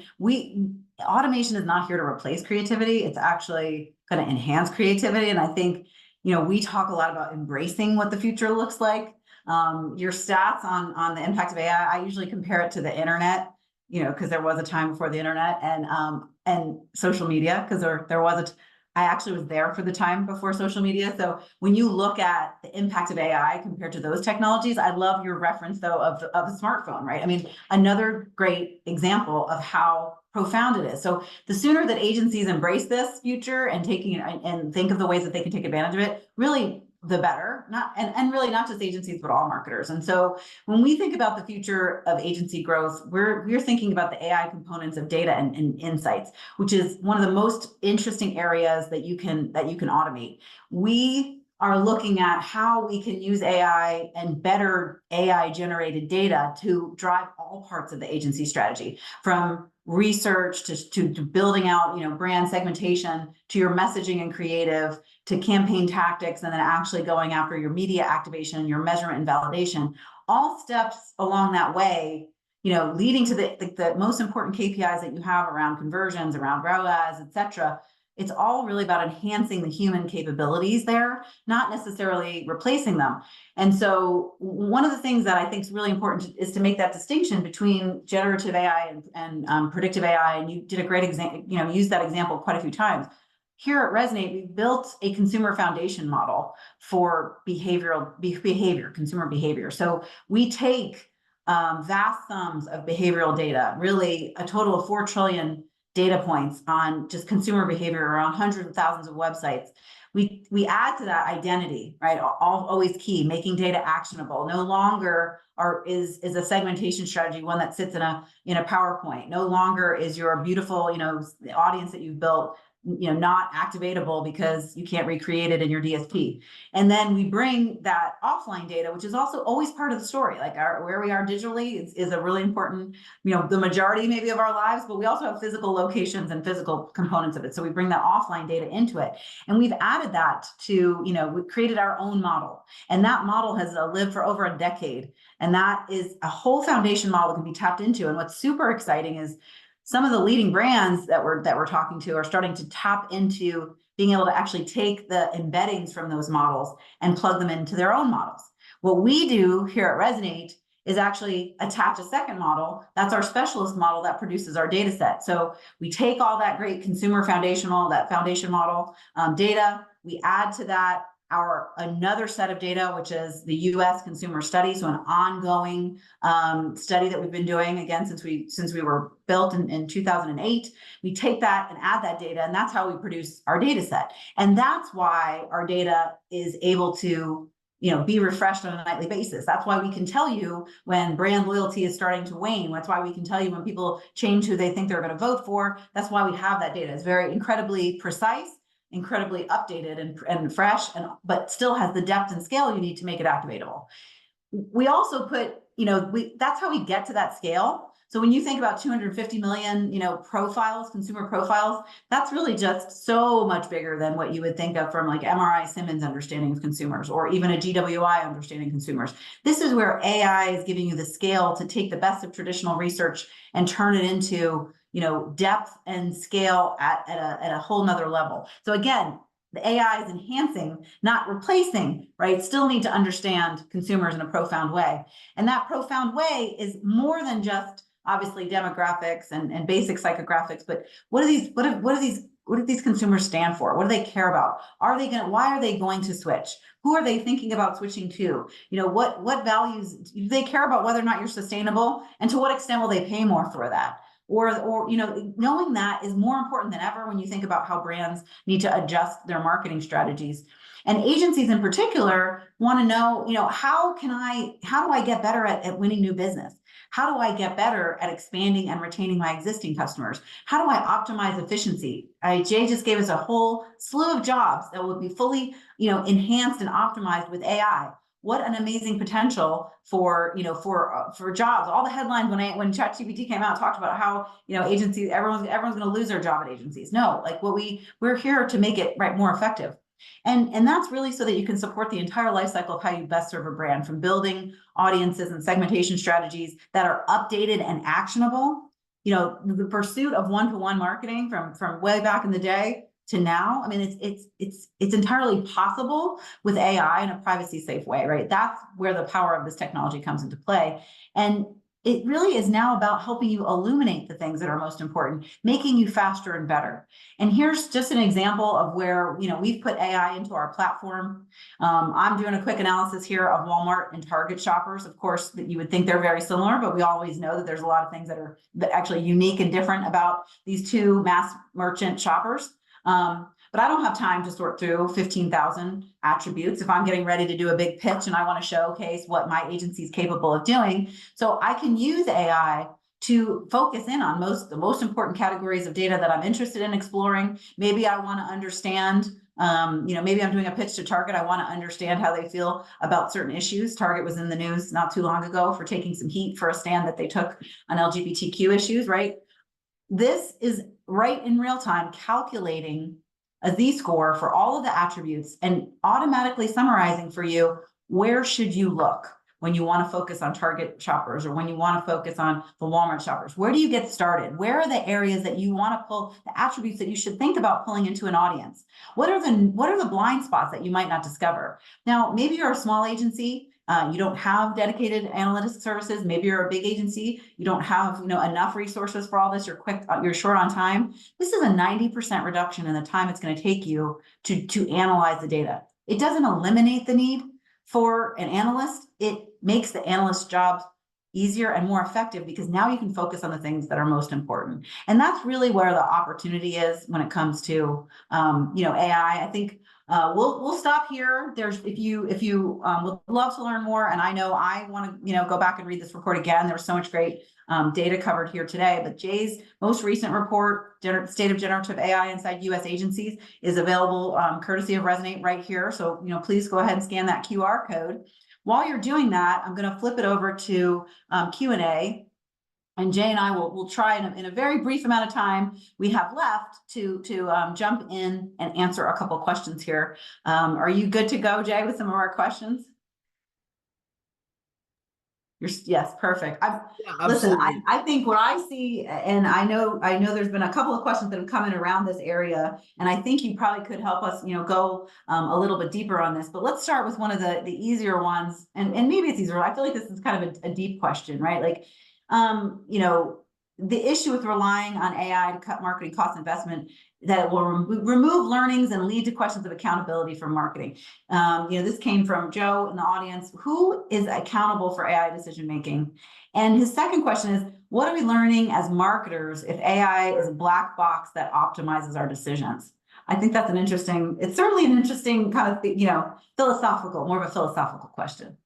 Automation is not here to replace creativity. It's actually going to enhance creativity. And I think, we talk a lot about embracing what the future looks like. Your stats on the impact of AI, I usually compare it to the internet, because there was a time before the internet, and social media, because there was I actually was there for the time before social media. So when you look at the impact of AI compared to those technologies, I love your reference though of the smartphone, right? I mean, another great example of how profound it is. So the sooner that agencies embrace this future and and think of the ways that they can take advantage of it, really the better. And really not just agencies, but all marketers. And so when we think about the future of agency growth, we're thinking about the AI components of data and insights, which is one of the most interesting areas that you can automate. We are looking at how we can use AI and better AI generated data to drive all parts of the agency strategy, from research to building out, brand segmentation, to your messaging and creative, to campaign tactics, and then actually going after your media activation, your measurement and validation. All steps along that way, leading to the most important KPIs that you have around conversions, around ROAS, et cetera. It's all really about enhancing the human capabilities there, not necessarily replacing them. And so one of the things that I think is really important is to make that distinction between generative AI and predictive AI. And you did a great example, used that example quite a few times. Here at Resonate, we built a consumer foundation model for consumer behavior. So we take vast sums of behavioral data, really a total of 4 trillion data points on just consumer behavior around hundreds of thousands of websites. We add to that identity, right? Always key, making data actionable. No longer is a segmentation strategy one that sits in a PowerPoint. No longer is your beautiful, the audience that you've built, not activatable because you can't recreate it in your DSP. And then we bring that offline data, which is also always part of the story. Like where we are digitally is a really important, the majority maybe of our lives, but we also have physical locations and physical components of it. So we bring that offline data into it. And we've added that to, we created our own model. And that model has lived for over a decade. And that is a whole foundation model that can be tapped into. And what's super exciting is some of the leading brands that we're talking to are starting to tap into being able to actually take the embeddings from those models and plug them into their own models. What we do here at Resonate is actually attach a second model. That's our specialist model that produces our data set. So we take all that great consumer foundation model data, we add to that another set of data, which is the US consumer study. So an ongoing study that we've been doing again since we were built in 2008. We take that and add that data, and that's how we produce our data set. And that's why our data is able to be refreshed on a nightly basis. That's why we can tell you when brand loyalty is starting to wane. That's why we can tell you when people change who they think they're going to vote for. That's why we have that data. It's very incredibly precise, incredibly updated and fresh, but still has the depth and scale you need to make it activatable. We also put, that's how we get to that scale. So when you think about 250 million, profiles, consumer profiles, that's really just so much bigger than what you would think of from like MRI Simmons understanding of consumers, or even a GWI understanding consumers. This is where AI is giving you the scale to take the best of traditional research and turn it into depth and scale at a whole nother level. So again, the AI is enhancing, not replacing, right? Still need to understand consumers in a profound way. And that profound way is more than just obviously demographics and basic psychographics, but what do these consumers stand for? What do they care about? Why are they going to switch? Who are they thinking about switching to? What values do they care about? Whether or not you're sustainable, and to what extent will they pay more for that? Or knowing that is more important than ever when you think about how brands need to adjust their marketing strategies. And agencies in particular want to know, how do I get better at winning new business? How do I get better at expanding and retaining my existing customers? How do I optimize efficiency? Jay just gave us a whole slew of jobs that will be fully, enhanced and optimized with AI. What an amazing potential for jobs. All the headlines when ChatGPT came out talked about how agencies, everyone's going to lose their job at agencies. No, like we're here to make it more effective. And that's really so that you can support the entire life cycle of how you best serve a brand, from building audiences and segmentation strategies that are updated and actionable. The pursuit of one-to-one marketing from way back in the day to now, I mean, it's entirely possible with AI in a privacy safe way, right? That's where the power of this technology comes into play. And it really is now about helping you illuminate the things that are most important, making you faster and better. And here's just an example of where, we've put AI into our platform. I'm doing a quick analysis here of Walmart and Target shoppers. Of course, that you would think they're very similar, but we always know that there's a lot of things that are actually unique and different about these two mass merchant shoppers. But I don't have time to sort through 15,000 attributes if I'm getting ready to do a big pitch and I want to showcase what my agency is capable of doing. So I can use AI to focus in on the most important categories of data that I'm interested in exploring. Maybe I want to understand, maybe I'm doing a pitch to Target. I want to understand how they feel about certain issues. Target was in the news not too long ago for taking some heat for a stand that they took on LGBTQ issues, right? This is right in real time calculating a Z-score for all of the attributes and automatically summarizing for you, where should you look when you want to focus on Target shoppers or when you want to focus on the Walmart shoppers? Where do you get started? Where are the areas that you want to pull, the attributes that you should think about pulling into an audience? What are the blind spots that you might not discover? Now, maybe you're a small agency. You don't have dedicated analytics services. Maybe you're a big agency. You don't have enough resources for all this. You're short on time. This is a 90% reduction in the time it's going to take you to analyze the data. It doesn't eliminate the need for an analyst. It makes the analyst's job easier and more effective because now you can focus on the things that are most important. And that's really where the opportunity is when it comes to AI. I think we'll stop here. If you would love to learn more, and I know I want to go back and read this report again. There was so much great data covered here today. But Jay's most recent report, State of Generative AI Inside U.S. Agencies, is available courtesy of Resonate right here. So please go ahead and scan that QR code. While you're doing that, I'm going to flip it over to Q&A. And Jay and I will try in a very brief amount of time we have left to jump in and answer a couple questions here. Are you good to go, Jay, with some of our questions? Yes, perfect. Listen, I think what I see, and I know there's been a couple of questions that have come in around this area, and I think you probably could help us, go a little bit deeper on this. But let's start with one of the easier ones, and maybe it's easier. I feel like this is kind of a deep question, right? Like, the issue with relying on AI to cut marketing cost investment that will remove learnings and lead to questions of accountability for marketing. This came from Joe in the audience. Who is accountable for AI decision making? And his second question is, what are we learning as marketers if AI is a black box that optimizes our decisions? I think that's it's certainly an interesting kind of, more of a philosophical question.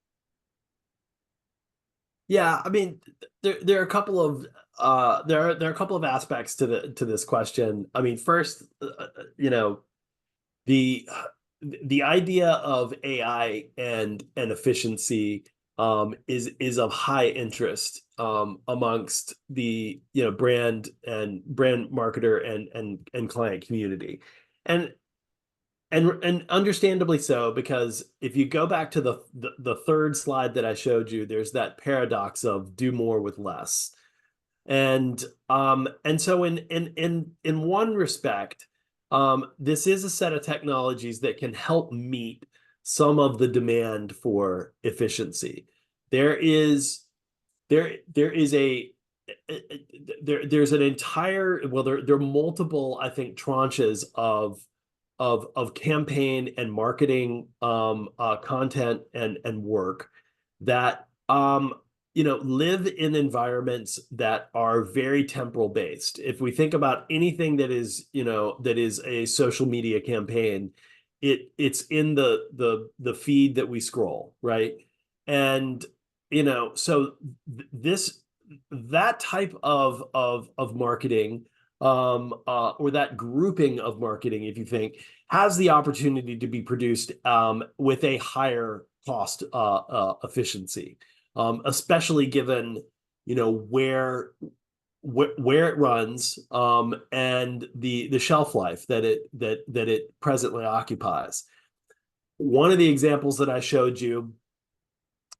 Yeah, I mean, there are a couple of there are a couple of aspects to this question. I mean, first, the idea of AI and efficiency is of high interest amongst the brand marketer and client community, and understandably so, because if you go back to the third slide that I showed you, there's that paradox of do more with less. And so in one respect, this is a set of technologies that can help meet some of the demand for efficiency. There's an entire, well, there are multiple, I think, tranches of campaign and marketing content and work that live in environments that are very temporal based. If we think about anything that is a social media campaign, it's in the feed that we scroll, right? And so this that type of marketing, or that grouping of marketing, if you think, has the opportunity to be produced with a higher cost efficiency, especially given where it runs, and the shelf life that it presently occupies. One of the examples that I showed you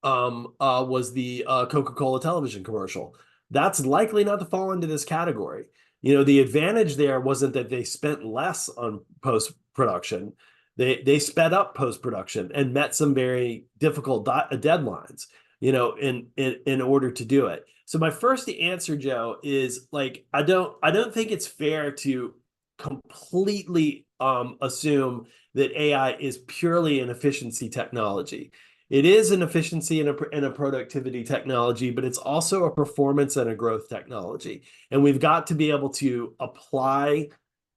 was the Coca-Cola television commercial. That's likely not to fall into this category. The advantage there wasn't that they spent less on post-production. They sped up post-production and met some very difficult deadlines, in order to do it. So my first answer, Joe, is like I don't think it's fair to completely assume that AI is purely an efficiency technology. It is an efficiency and a productivity technology, but it's also a performance and a growth technology. And we've got to be able to apply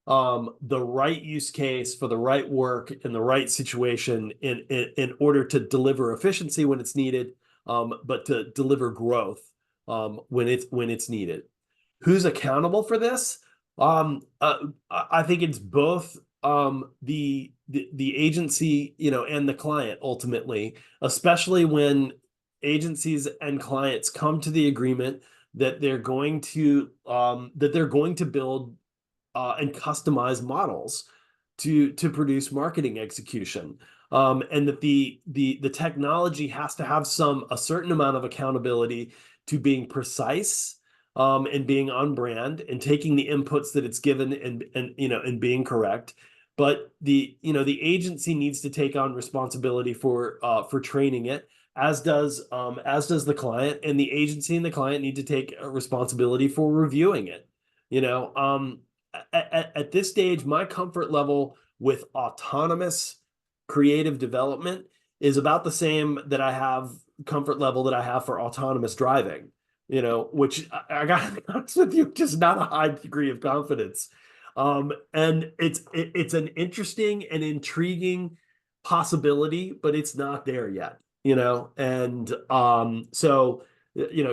the right use case for the right work in the right situation in order to deliver efficiency when it's needed, but to deliver growth when it's needed. Who's accountable for this? I think it's both the agency, and the client ultimately, especially when agencies and clients come to the agreement that they're going to build and customize models to produce marketing execution, and that the technology has to have a certain amount of accountability to being precise, and being on brand and taking the inputs that it's given and being correct. But the agency needs to take on responsibility for training it, as does the client, and the agency and the client need to take a responsibility for reviewing it. At this stage, my comfort level with autonomous creative development is about the same that I have comfort level that I have for autonomous driving, which I got to be honest with you, just not a high degree of confidence. And it's an interesting and intriguing possibility, but it's not there yet, and so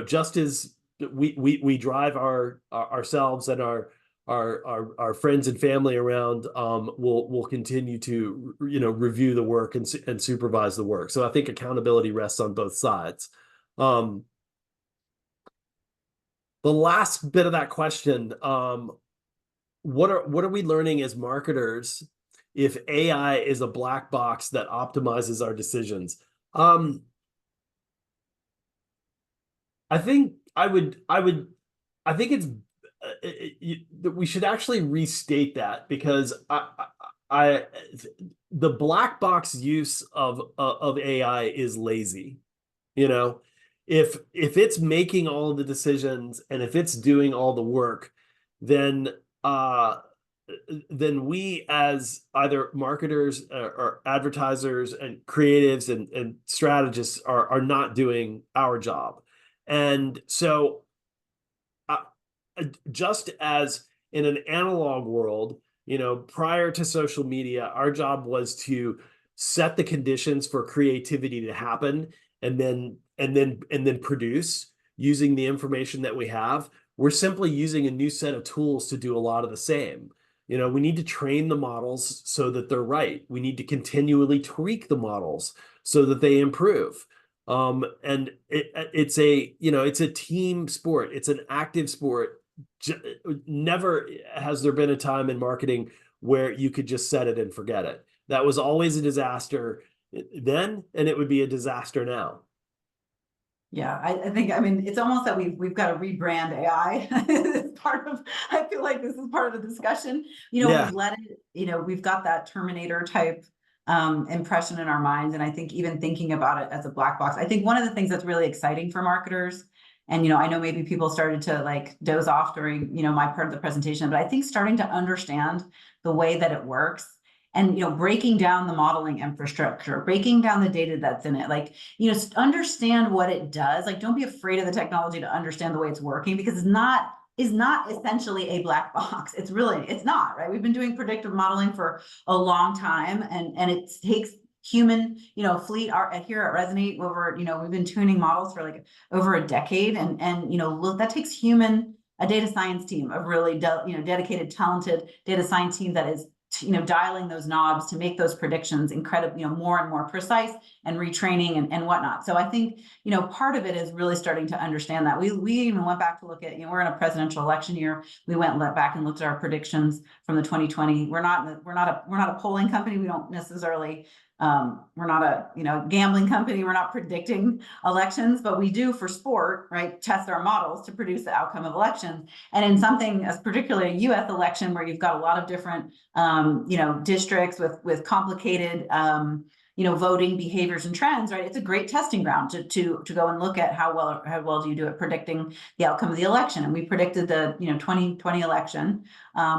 just as we drive ourselves and our friends and family around, will continue to review the work and supervise the work. So I think accountability rests on both sides. The last bit of that question, what are we learning as marketers if AI is a black box that optimizes our decisions? I think it's we should actually restate that, because the black box use of AI is lazy. If it's making all of the decisions and if it's doing all the work, then we as either marketers or advertisers and creatives and strategists are not doing our job. And so just as in an analog world, prior to social media, our job was to set the conditions for creativity to happen and then produce using the information that we have. We're simply using a new set of tools to do a lot of the same. We need to train the models so that they're right. We need to continually tweak the models so that they improve. And it's a team sport. It's an active sport. Never has there been a time in marketing where you could just set it and forget it. That was always a disaster then, and it would be a disaster now. Yeah, I think, it's almost that we've got to rebrand AI. It's I feel like this is part of the discussion. Yeah. We've let it, we've got that Terminator type impression in our minds. And I think even thinking about it as a black box, I think one of the things that's really exciting for marketers, and I know maybe people started to like doze off during my part of the presentation, but I think starting to understand the way that it works, and breaking down the modeling infrastructure, breaking down the data that's in it, like understand what it does. Like, don't be afraid of the technology to understand the way it's working, because it's not essentially a black box. It's not, right? We've been doing predictive modeling for a long time, and it takes human, fleet here at Resonate over, we've been tuning models for like over a decade. And look, that takes a data science team, a really dedicated, talented data science team that is dialing those knobs to make those predictions incredibly, more and more precise, and retraining and whatnot. So I think, part of it is really starting to understand that. We even went back to look at, we're in a presidential election year. We went back and looked at our predictions from the 2020. We're not a polling company. We don't necessarily, we're not a gambling company. We're not predicting elections, but we do for sport, right? Test our models to produce the outcome of elections. And in something as particularly a U.S. election, where you've got a lot of different, districts with complicated, voting behaviors and trends, right? It's a great testing ground to go and look at how well do you do at predicting the outcome of the election. And we predicted the 2020 election.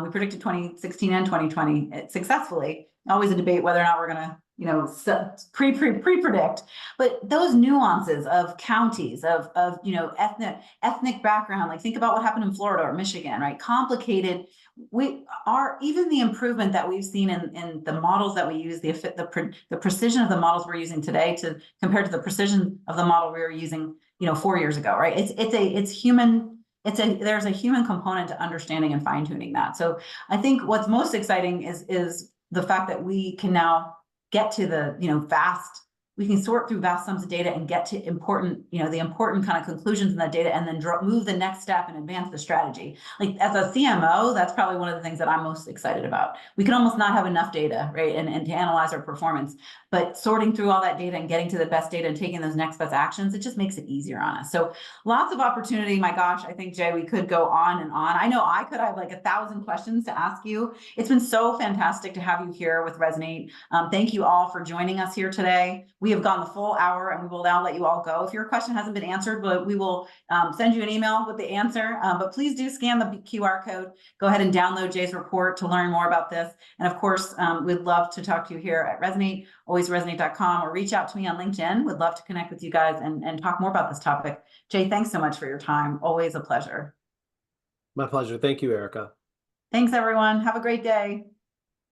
We predicted 2016 and 2020 successfully. Always a debate whether or not we're going to pre-predict, but those nuances of counties, of ethnic background, like think about what happened in Florida or Michigan, right? Complicated. Even the improvement that we've seen in the models that we use, the precision of the models we're using today compared to the precision of the model we were using 4 years ago, right? It's human. There's a human component to understanding and fine-tuning that. So I think what's most exciting is the fact that we can now get to we can sort through vast sums of data and get to the important kind of conclusions in that data, and then move the next step and advance the strategy. Like as a CMO, that's probably one of the things that I'm most excited about. We can almost not have enough data, right? And to analyze our performance, but sorting through all that data and getting to the best data and taking those next best actions, it just makes it easier on us. So lots of opportunity. My gosh, I think, Jay, we could go on and on. I know I have like 1,000 questions to ask you. It's been so fantastic to have you here with Resonate. Thank you all for joining us here today. We have gone the full hour, and we will now let you all go. If your question hasn't been answered, but we will send you an email with the answer. But please do scan the QR code. Go ahead and download Jay's report to learn more about this. And of course, we'd love to talk to you here at Resonate, alwaysresonate.com, or reach out to me on LinkedIn. Would love to connect with you guys and talk more about this topic. Jay, thanks so much for your time. Always a pleasure. My pleasure. Thank you, Erica. Thanks, everyone. Have a great day.